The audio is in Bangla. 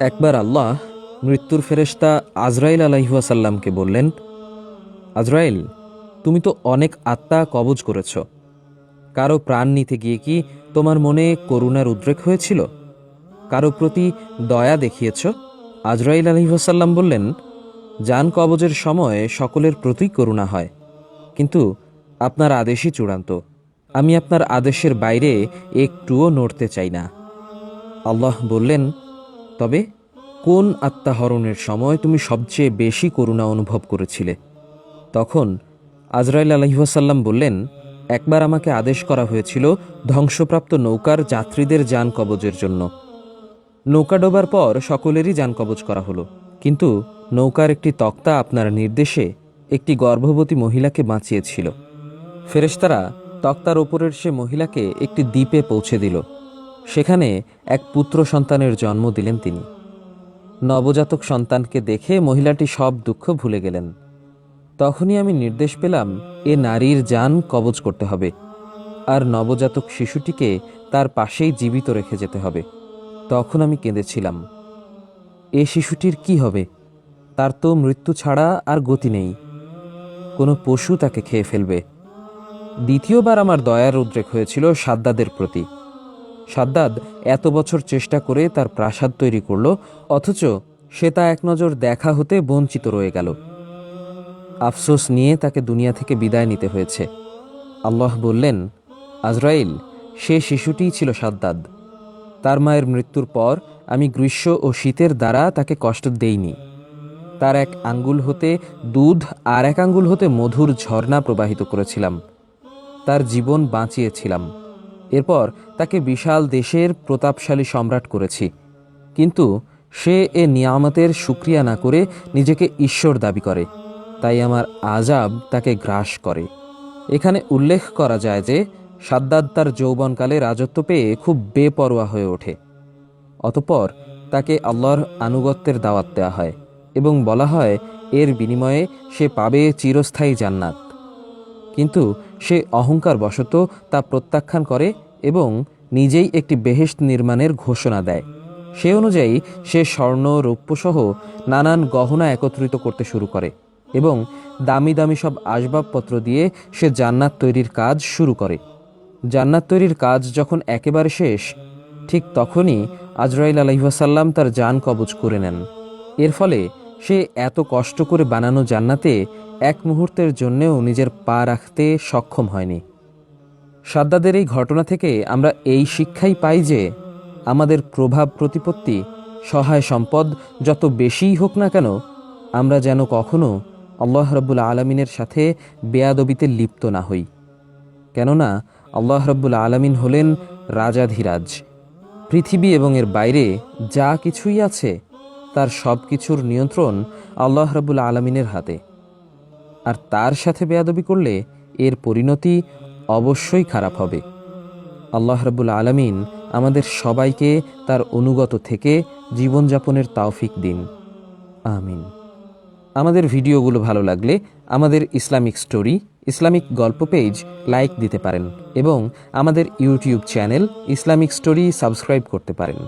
একবার আল্লাহ মৃত্যুর ফেরেশতা আজরাইল আলাইহিওয়াসাল্লামকে বললেন, আজরাইল, তুমি তো অনেক আত্মা কবজ করেছ। কারো প্রাণ নিতে গিয়ে কি তোমার মনে করুণার উদ্রেক হয়েছিল? কারো প্রতি দয়া দেখিয়েছ? আজরাইল আলাইহিওয়াসাল্লাম বললেন, জান কবজের সময় সকলের প্রতি করুণা হয়, কিন্তু আপনার আদেশই চূড়ান্ত। আমি আপনার আদেশের বাইরে একটুও নড়তে চাই না। আল্লাহ বললেন, তবে কোন আত্মাহরণের সময় তুমি সবচেয়ে বেশি করুণা অনুভব করেছিলে? তখন আজরাইল আলাইহিওয়াসাল্লাম বললেন, একবার আমাকে আদেশ করা হয়েছিল ধ্বংসপ্রাপ্ত নৌকার যাত্রীদের যান কবজের জন্য। নৌকা ডোবার পর সকলেরই যান কবজ করা হলো, কিন্তু নৌকার একটি তক্তা আপনার নির্দেশে একটি গর্ভবতী মহিলাকে বাঁচিয়েছিল। ফেরেশতারা তক্তার ওপরের সে মহিলাকে একটি দ্বীপে পৌঁছে দিল। সেখানে এক পুত্র সন্তানের জন্ম দিলেন তিনি। নবজাতক সন্তানকে দেখে মহিলাটি সব দুঃখ ভুলে গেলেন। তখনই আমি নির্দেশ পেলাম, এ নারীর জান কবজ করতে হবে, আর নবজাতক শিশুটিকে তার পাশেই জীবিত রেখে যেতে হবে। তখন আমি কেঁদেছিলাম, এ শিশুটির কি হবে? তার তো মৃত্যু ছাড়া আর গতি নেই, কোনো পশু তাকে খেয়ে ফেলবে। দ্বিতীয়বার আমার দয়ার উদ্রেক হয়েছিল সাদ্দাদের প্রতি। সাদ্দাদ এত বছর চেষ্টা করে তার প্রাসাদ তৈরি করল, অথচ সে তা এক নজর দেখা হতে বঞ্চিত রয়ে গেল। আফসোস নিয়ে তাকে দুনিয়া থেকে বিদায় নিতে হয়েছে। আল্লাহ বললেন, আজরাইল, সে শিশুটিই ছিল সাদ্দাদ। তার মায়ের মৃত্যুর পর আমি গ্রীষ্ম ও শীতের দ্বারা তাকে কষ্ট দেইনি। তার এক আঙ্গুল হতে দুধ আর এক আঙ্গুল হতে মধুর ঝর্ণা প্রবাহিত করেছিলাম। তার জীবন বাঁচিয়েছিলাম। এরপর তাকে বিশাল দেশের প্রতাপশালী সম্রাট করেছি, কিন্তু সে এ নিয়ামতের শুকরিয়া না করে নিজেকে ঈশ্বর দাবি করে, তাই আমার আযাব তাকে গ্রাস করে। এখানে উল্লেখ করা যায় যে সাদ্দাদ তার যৌবনকালে রাজত্ব পেয়ে খুব বেপরোয়া হয়ে ওঠে। অতঃপর তাকে আল্লাহর আনুগত্যের দাওয়াত দেওয়া হয় এবং বলা হয়, এর বিনিময়ে সে পাবে চিরস্থায়ী জান্নাত। কিন্তু সে অহংকার বশত তা প্রত্যাখ্যান করে এবং নিজেই একটি বেহেশত নির্মাণের ঘোষণা দেয়। সে অনুযায়ী সে স্বর্ণ রৌপ্যসহ নানান গহনা একত্রিত করতে শুরু করে এবং দামি দামি সব আসবাবপত্র দিয়ে সে জান্নাত তৈরির কাজ শুরু করে। জান্নাত তৈরির কাজ যখন একেবারে শেষ, ঠিক তখনই আজরাইল আলাইহিওয়াসাল্লাম তার জান কবজ করে নেন। এর ফলে সে এত কষ্ট করে বানানো জান্নাতে এক মুহূর্তের জন্যেও নিজের পা রাখতে সক্ষম হয়নি। সাদ্দাদের এই ঘটনা থেকে আমরা এই শিক্ষাই পাই যে আমাদের প্রভাব প্রতিপত্তি, সহায় সম্পদ যত বেশিই হোক না কেন, আমরা যেন কখনো আল্লাহ রাব্বুল আলামিনের সাথে বেয়াদবিতে লিপ্ত না হই। কেননা আল্লাহ রাব্বুল আলামিন হলেন রাজাধিরাজ। পৃথিবী এবং এর বাইরে যা কিছুই আছে তার সব কিছুর নিয়ন্ত্রণ আল্লাহ রাব্বুল আলামিনের হাতে। আর তার সাথে বেয়াদবি করলে এর পরিণতি অবশ্যই খারাপ হবে। আল্লাহ রাব্বুল আলামিন আমাদের সবাইকে তার অনুগত থেকে জীবনযাপনের তৌফিক দিন, আমিন। আমাদের ভিডিওগুলো ভালো লাগলে আমাদের ইসলামিক স্টোরি, ইসলামিক গল্প পেজ লাইক দিতে পারেন এবং আমাদের YouTube channel Islamic story subscribe করতে পারেন।